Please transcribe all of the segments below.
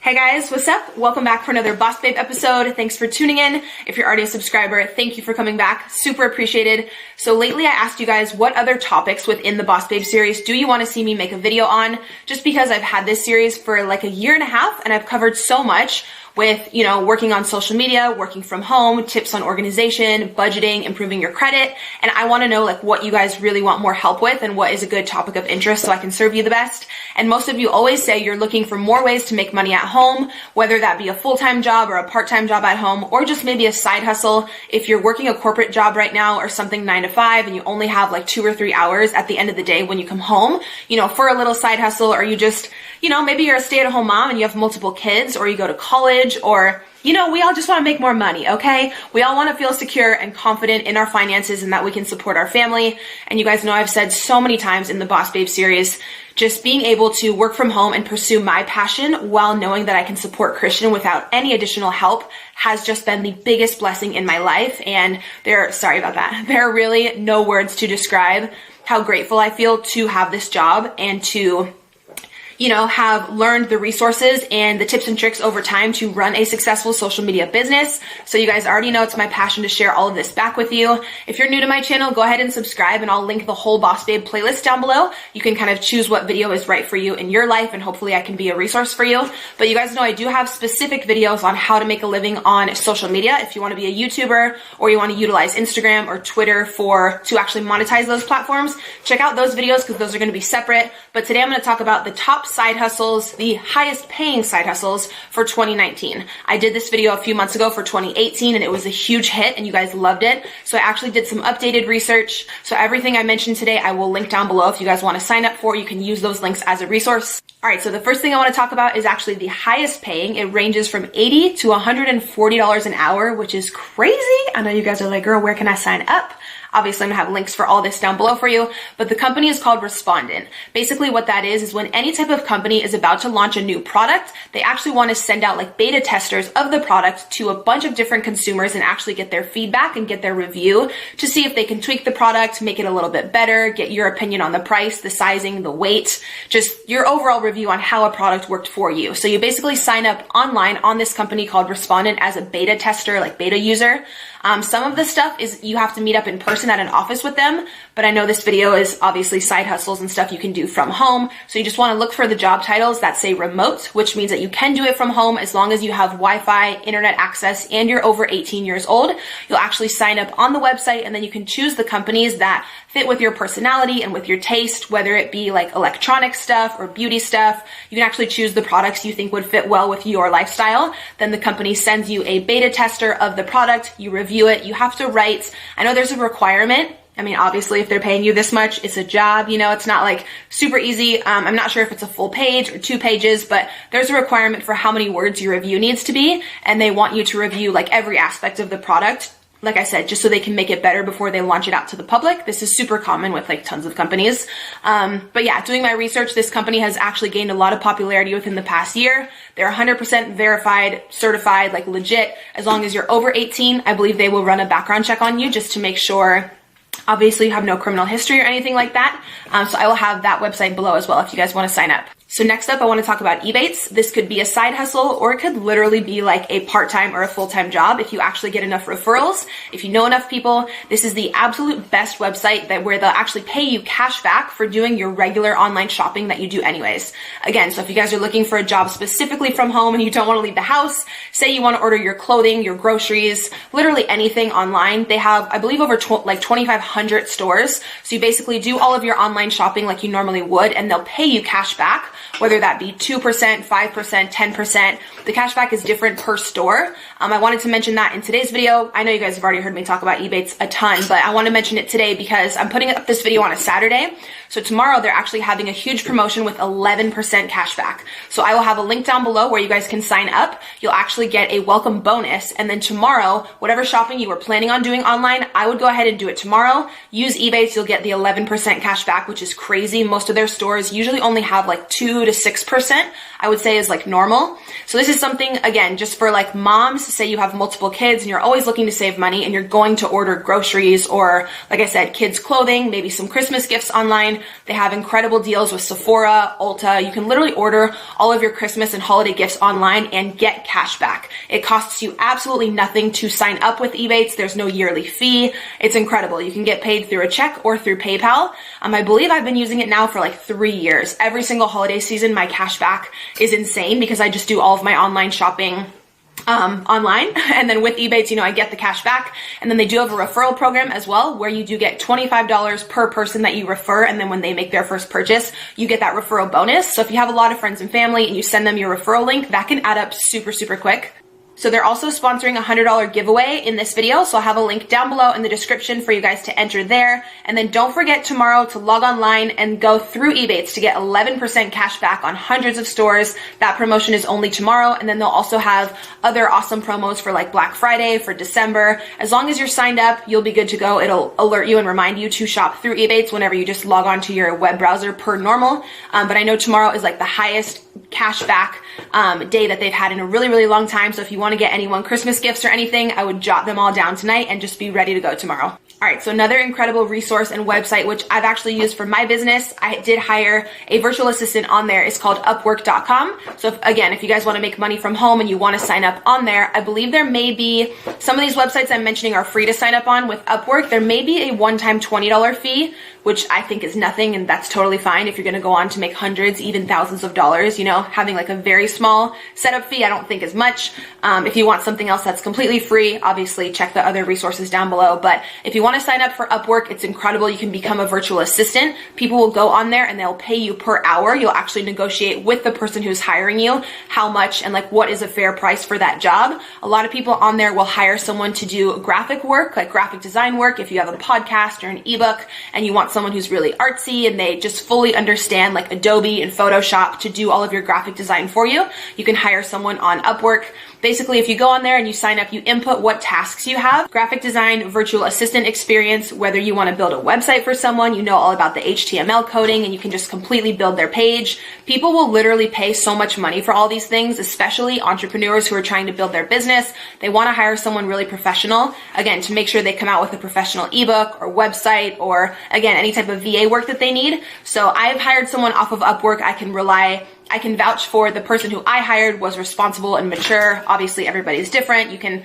Hey guys, what's up? Welcome back for another Boss Babe episode. Thanks for tuning in. If you're already a subscriber, thank you for coming back. Super appreciated. So lately I asked you guys what other topics within the Boss Babe series do you want to see me make a video on, just because I've had this series for like a year and a half and I've covered so much with, working on social media, working from home, tips on organization, budgeting, improving your credit. And I want to know like what you guys really want more help with and what is a good topic of interest so I can serve you the best. And most of you always say you're looking for more ways to make money at home, whether that be a full-time job or a part-time job at home, or just maybe a side hustle. If you're working a corporate job right now or something 9 to 5 and you only have like 2 or 3 hours at the end of the day when you come home, for a little side hustle, or you just, maybe you're a stay-at-home mom and you have multiple kids, or you go to college, or we all just want to make more money, okay? We all want to feel secure and confident in our finances and that we can support our family. And you guys know I've said so many times in the Boss Babe series, just being able to work from home and pursue my passion while knowing that I can support Christian without any additional help has just been the biggest blessing in my life. And there are really no words to describe how grateful I feel to have this job and to have learned the resources and the tips and tricks over time to run a successful social media business. So you guys already know it's my passion to share all of this back with you. If you're new to my channel, go ahead and subscribe, and I'll link the whole Boss Babe playlist down below. You can kind of choose what video is right for you in your life, and hopefully I can be a resource for you. But you guys know I do have specific videos on how to make a living on social media. If you want to be a YouTuber or you want to utilize Instagram or Twitter to actually monetize those platforms, check out those videos because those are going to be separate. But today I'm going to talk about the top side hustles, the highest paying side hustles for 2019. I did this video a few months ago for 2018 and it was a huge hit and you guys loved it. So I actually did some updated research. So everything I mentioned today, I will link down below. If you guys want to sign up for, you can use those links as a resource. All right, so the first thing I want to talk about is actually the highest paying. It ranges from $80 to $140 an hour, which is crazy. I know you guys are like, girl, where can I sign up? Obviously, I'm gonna have links for all this down below for you, but the company is called Respondent. Basically what that is when any type of company is about to launch a new product, they actually want to send out like beta testers of the product to a bunch of different consumers and actually get their feedback and get their review to see if they can tweak the product, make it a little bit better, get your opinion on the price, the sizing, the weight, just your overall review on how a product worked for you. So you basically sign up online on this company called Respondent as a beta tester, like beta user. Some of the stuff is you have to meet up in person at an office with them, but I know this video is obviously side hustles and stuff you can do from home. So you just want to look for the job titles that say remote, which means that you can do it from home as long as you have Wi-Fi, internet access, and you're over 18 years old. You'll actually sign up on the website and then you can choose the companies that fit with your personality and with your taste, whether it be like electronic stuff or beauty stuff. You can actually choose the products you think would fit well with your lifestyle. Then the company sends you a beta tester of the product, you review it, you have to write. I know there's a requirement. I mean, obviously, if they're paying you this much, it's a job, it's not like super easy. I'm not sure if it's a full page or 2 pages, but there's a requirement for how many words your review needs to be. And they want you to review like every aspect of the product. Like I said, just so they can make it better before they launch it out to the public. This is super common with like tons of companies. But yeah, doing my research, this company has actually gained a lot of popularity within the past year. They're 100% verified, certified, like legit. As long as you're over 18, I believe they will run a background check on you just to make sure obviously you have no criminal history or anything like that. So I will have that website below as well if you guys want to sign up. So next up, I want to talk about Ebates. This could be a side hustle or it could literally be like a part-time or a full-time job if you actually get enough referrals. If you know enough people, this is the absolute best website where they'll actually pay you cash back for doing your regular online shopping that you do anyways. Again, so if you guys are looking for a job specifically from home and you don't want to leave the house, say you want to order your clothing, your groceries, literally anything online, they have, I believe, over 2,500 stores. So you basically do all of your online shopping like you normally would, and they'll pay you cash back, whether that be 2%, 5%, 10%. The cashback is different per store. I wanted to mention that in today's video. I know you guys have already heard me talk about Ebates a ton, but I want to mention it today because I'm putting up this video on a Saturday. So tomorrow they're actually having a huge promotion with 11% cashback. So I will have a link down below where you guys can sign up. You'll actually get a welcome bonus. And then tomorrow, whatever shopping you were planning on doing online, I would go ahead and do it tomorrow. Use Ebates, you'll get the 11% cashback, which is crazy. Most of their stores usually only have like 2 2 to 6%, I would say is like normal. So this is something, again, just for like moms, say you have multiple kids and you're always looking to save money and you're going to order groceries or, like I said, kids clothing, maybe some Christmas gifts online. They have incredible deals with Sephora, Ulta. You can literally order all of your Christmas and holiday gifts online and get cash back. It costs you absolutely nothing to sign up with Ebates. There's no yearly fee. It's incredible. You can get paid through a check or through PayPal. I believe I've been using it now for like 3 years. Every single holiday season, my cash back is insane because I just do all of my online shopping online. And then with Ebates, you know, I get the cash back. And then they do have a referral program as well, where you do get $25 per person that you refer. And then when they make their first purchase, you get that referral bonus. So if you have a lot of friends and family and you send them your referral link, that can add up super, super quick. So they're also sponsoring a $100 giveaway in this video. So I'll have a link down below in the description for you guys to enter there. And then don't forget tomorrow to log online and go through Ebates to get 11% cash back on hundreds of stores. That promotion is only tomorrow. And then they'll also have other awesome promos for like Black Friday, for December. As long as you're signed up, you'll be good to go. It'll alert you and remind you to shop through Ebates whenever you just log on to your web browser per normal. But I know tomorrow is like the highest cash back day that they've had in a really, really long time. So if you want to get anyone Christmas gifts or anything, I would jot them all down tonight and just be ready to go tomorrow. All right, so another incredible resource and website, which I've actually used for my business, I did hire a virtual assistant on there. It's called Upwork.com. So if you guys want to make money from home and you want to sign up on there, I believe there may be, some of these websites I'm mentioning are free to sign up on. With Upwork, there may be a one-time $20 fee, which I think is nothing, and that's totally fine if you're going to go on to make hundreds, even thousands of dollars. You know, having like a very small setup fee I don't think is much. If you want something else that's completely free, obviously check the other resources down below. But if you want to sign up for Upwork, it's incredible. You can become a virtual assistant. People will go on there and they'll pay you per hour. You'll actually negotiate with the person who's hiring you how much and like what is a fair price for that job. A lot of people on there will hire someone to do graphic work, like graphic design work. If you have a podcast or an ebook and you want someone who's really artsy and they just fully understand like Adobe and Photoshop to do all of your graphic design for you, you can hire someone on Upwork. Basically, if you go on there and you sign up, you input what tasks you have, graphic design, virtual assistant experience, whether you want to build a website for someone, you know all about the HTML coding and you can just completely build their page. People will literally pay so much money for all these things, especially entrepreneurs who are trying to build their business. They want to hire someone really professional, again, to make sure they come out with a professional ebook or website or, again, any type of VA work that they need. So I've hired someone off of Upwork. I can vouch for the person who I hired was responsible and mature. Obviously, everybody's different. You can,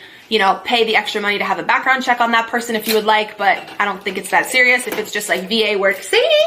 pay the extra money to have a background check on that person if you would like, but I don't think it's that serious if it's just like VA work. See?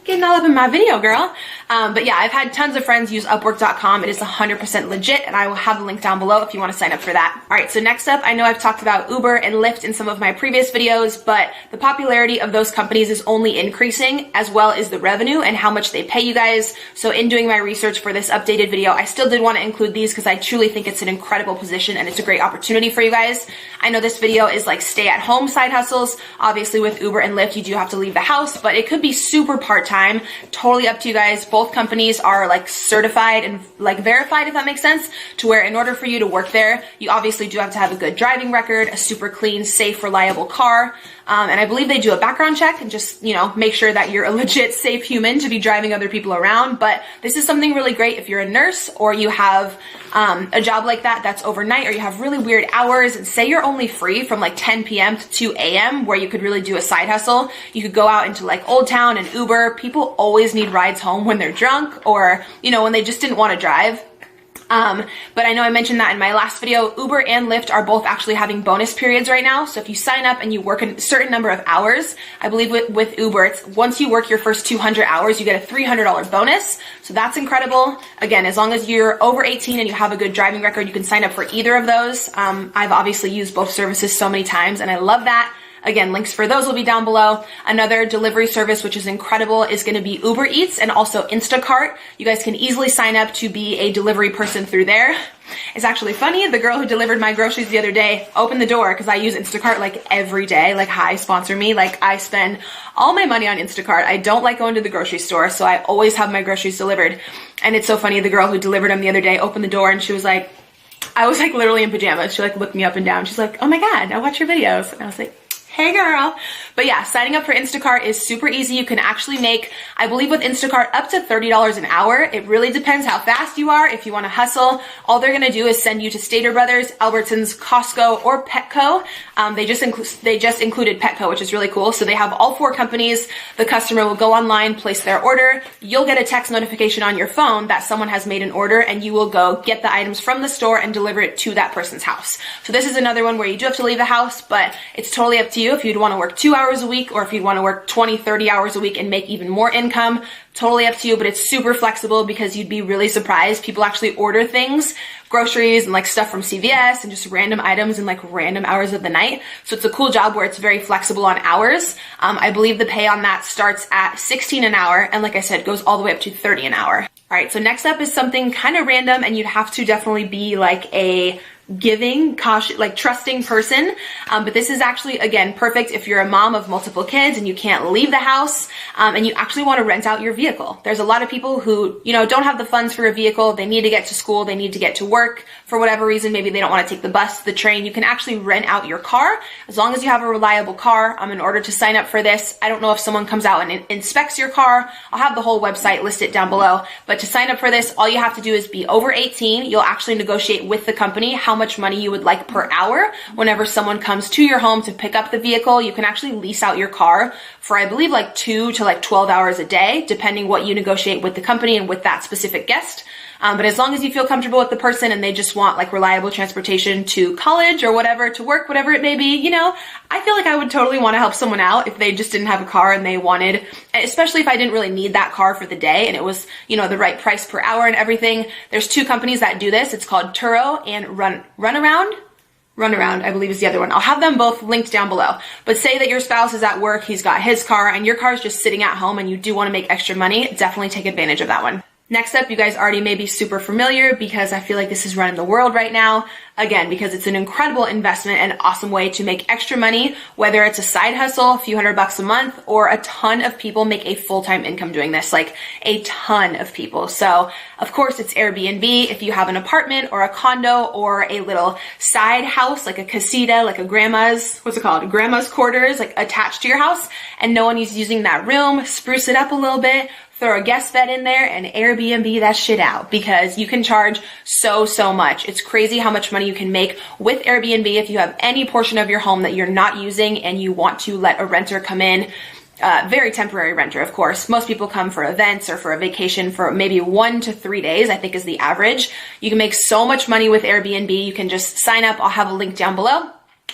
Getting all up in my video, girl. But yeah, I've had tons of friends use Upwork.com. It is 100% legit, and I will have a link down below if you want to sign up for that. All right, so next up, I know I've talked about Uber and Lyft in some of my previous videos, but the popularity of those companies is only increasing, as well as the revenue and how much they pay you guys. So in doing my research for this updated video, I still did want to include these because I truly think it's an incredible position and it's a great opportunity for you guys. I know this video is like stay-at-home side hustles. Obviously, with Uber and Lyft, you do have to leave the house, but it could be super part-time. Totally up to you guys. Both companies are like certified and like verified, if that makes sense, to where in order for you to work there, you obviously do have to have a good driving record, a super clean, safe, reliable car. And I believe they do a background check and just, make sure that you're a legit safe human to be driving other people around. But this is something really great if you're a nurse or you have a job like that that's overnight, or you have really weird hours and say you're only free from like 10 p.m. to 2 a.m. where you could really do a side hustle. You could go out into like Old Town and Uber. People always need rides home when they're drunk or, when they just didn't want to drive. But I know I mentioned that in my last video. Uber and Lyft are both actually having bonus periods right now. So if you sign up and you work a certain number of hours, I believe with Uber, it's once you work your first 200 hours, you get a $300 bonus. So that's incredible. Again, as long as you're over 18 and you have a good driving record, you can sign up for either of those. I've obviously used both services so many times and I love that. Again, links for those will be down below. Another delivery service, which is incredible, is going to be Uber Eats and also Instacart. You guys can easily sign up to be a delivery person through there. It's actually funny. The girl who delivered my groceries the other day opened the door because I use Instacart like every day. Like, hi, sponsor me. Like, I spend all my money on Instacart. I don't like going to the grocery store, so I always have my groceries delivered. And it's so funny. The girl who delivered them the other day opened the door and she was like, I was like literally in pajamas. She like looked me up and down. She's like, oh my God, I watch your videos. And I was like, Hey girl. But yeah, signing up for Instacart is super easy. You can actually make, I believe with Instacart, up to $30 an hour. It really depends how fast you are. If you want to hustle, all they're going to do is send you to Stater Brothers, Albertsons, Costco, or Petco. They just included Petco, which is really cool. So they have all 4 companies. The customer will go online, place their order. You'll get a text notification on your phone that someone has made an order, and you will go get the items from the store and deliver it to that person's house. So this is another one where you do have to leave the house, but it's totally up to you if you'd want to work 2 hours a week or if you'd want to work 20, 30 hours a week and make even more income. Totally up to you, but it's super flexible because you'd be really surprised. People actually order things, groceries and like stuff from CVS and just random items in like random hours of the night. So it's a cool job where it's very flexible on hours. I believe the pay on that starts at $16 an hour. And like I said, goes all the way up to $30 an hour. All right, so next up is something kind of random, and you'd have to definitely be like a giving, cautious, like trusting person. But this is actually, again, perfect if you're a mom of multiple kids and you can't leave the house, and you actually want to rent out your vehicle. There's a lot of people who, you know, don't have the funds for a vehicle. They need to get to school. They need to get to work for whatever reason. Maybe they don't want to take the bus, the train. You can actually rent out your car as long as you have a reliable car. In order to sign up for this, I don't know if someone comes out and inspects your car. I'll have the whole website listed down below. But to sign up for this, all you have to do is be over 18. You'll actually negotiate with the company how much money you would like per hour. Whenever someone comes to your home to pick up the vehicle, you can actually lease out your car for, I believe, like 2 to like 12 hours a day, depending what you negotiate with the company and with that specific guest. But as long as you feel comfortable with the person and they just want like reliable transportation to college or whatever, to work, whatever it may be, you know, I feel like I would totally want to help someone out if they just didn't have a car and they wanted, especially if I didn't really need that car for the day and it was, you know, the right price per hour and everything. There's 2 companies that do this. It's called Turo and Runaround, I believe is the other one. I'll have them both linked down below. But say that your spouse is at work, he's got his car, and your car is just sitting at home and you do want to make extra money, definitely take advantage of that one. Next up, you guys already may be super familiar because I feel like this is running the world right now. Again, because it's an incredible investment and awesome way to make extra money, whether it's a side hustle, a few $100 a month, or a ton of people make a full-time income doing this, like a ton of people. So of course it's Airbnb. If you have an apartment or a condo or a little side house, like a casita, like a grandma's, what's it called? Grandma's quarters, like attached to your house, and no one is using that room, spruce it up a little bit, throw a guest bed in there and Airbnb that shit out because you can charge so much. It's crazy how much money you can make with Airbnb if you have any portion of your home that you're not using and you want to let a renter come in. Very temporary renter, of course. Most people come for events or for a vacation for maybe 1 to 3 days, I think is the average. You can make so much money with Airbnb. You can just sign up. I'll have a link down below.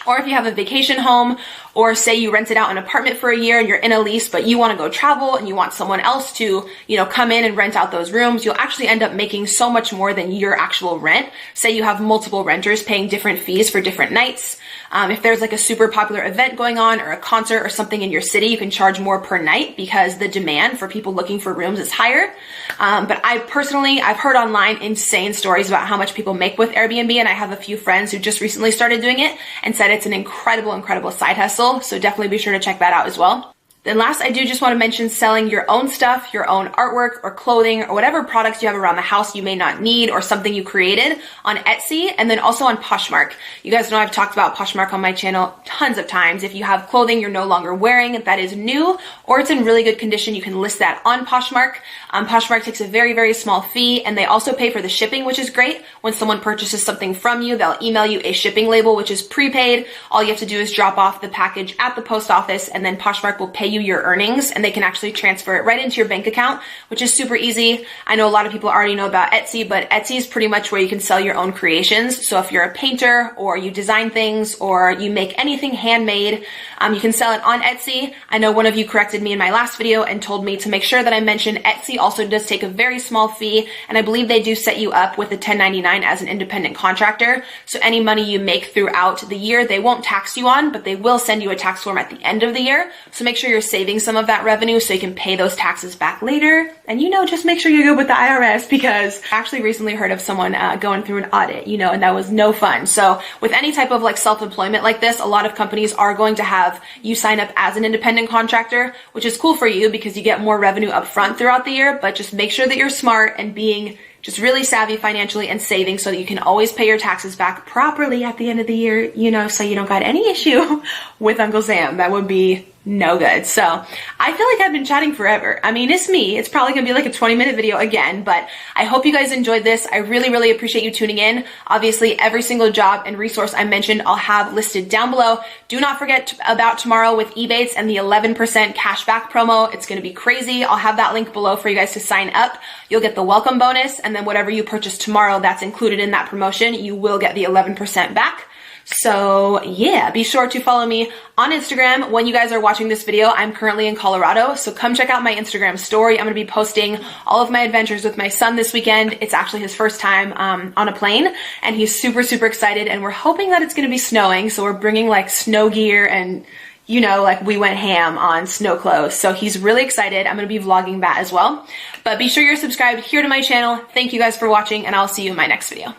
Or if you have a vacation home, or say you rented out an apartment for a year and you're in a lease, but you want to go travel and you want someone else to, you know, come in and rent out those rooms, you'll actually end up making so much more than your actual rent. Say you have multiple renters paying different fees for different nights. If there's like a super popular event going on or a concert or something in your city, you can charge more per night because the demand for people looking for rooms is higher. But I've heard online insane stories about how much people make with Airbnb, and I have a few friends who just recently started doing it and said it's an incredible side hustle. So definitely be sure to check that out as well. Then last, I do just want to mention selling your own stuff, your own artwork or clothing or whatever products you have around the house you may not need or something you created on Etsy, and then also on Poshmark. You guys know I've talked about Poshmark on my channel tons of times. If you have clothing you're no longer wearing that is new or it's in really good condition, you can list that on Poshmark. Poshmark takes a very small fee, and they also pay for the shipping, which is great. When someone purchases something from you, they'll email you a shipping label, which is prepaid. All you have to do is drop off the package at the post office, and then Poshmark will pay you your earnings, and they can actually transfer it right into your bank account, which is super easy. I know a lot of people already know about Etsy, but Etsy is pretty much where you can sell your own creations. So if you're a painter or you design things or you make anything handmade, you can sell it on Etsy. I know one of you corrected me in my last video and told me to make sure that I mention Etsy also does take a very small fee, and I believe they do set you up with a 1099 as an independent contractor. So any money you make throughout the year, they won't tax you on, but they will send you a tax form at the end of the year. So make sure you're saving some of that revenue so you can pay those taxes back later. And you know, just make sure you're good with the IRS, because I actually recently heard of someone going through an audit, you know, and that was no fun. So with any type of like self-employment like this, a lot of companies are going to have you sign up as an independent contractor, which is cool for you because you get more revenue up front throughout the year, but just make sure that you're smart and being just really savvy financially and saving so that you can always pay your taxes back properly at the end of the year, you know, so you don't got any issue with Uncle Sam. That would be no good. So I feel like I've been chatting forever. I mean, it's me. It's probably gonna be like a 20-minute video again, but I hope you guys enjoyed this. I really, really appreciate you tuning in. Obviously, every single job and resource I mentioned, I'll have listed down below. Do not forget about tomorrow with Ebates and the 11% cashback promo. It's gonna be crazy. I'll have that link below for you guys to sign up. You'll get the welcome bonus, and then whatever you purchase tomorrow that's included in that promotion, you will get the 11% back. So yeah, be sure to follow me on Instagram. When you guys are watching this video, I'm currently in Colorado, so come check out my Instagram story. I'm gonna be posting all of my adventures with my son this weekend. It's actually his first time on a plane, and he's super, super excited, and we're hoping that it's gonna be snowing, so we're bringing like snow gear and, you know, like we went ham on snow clothes. So he's really excited. I'm gonna be vlogging that as well. But be sure you're subscribed here to my channel. Thank you guys for watching, and I'll see you in my next video.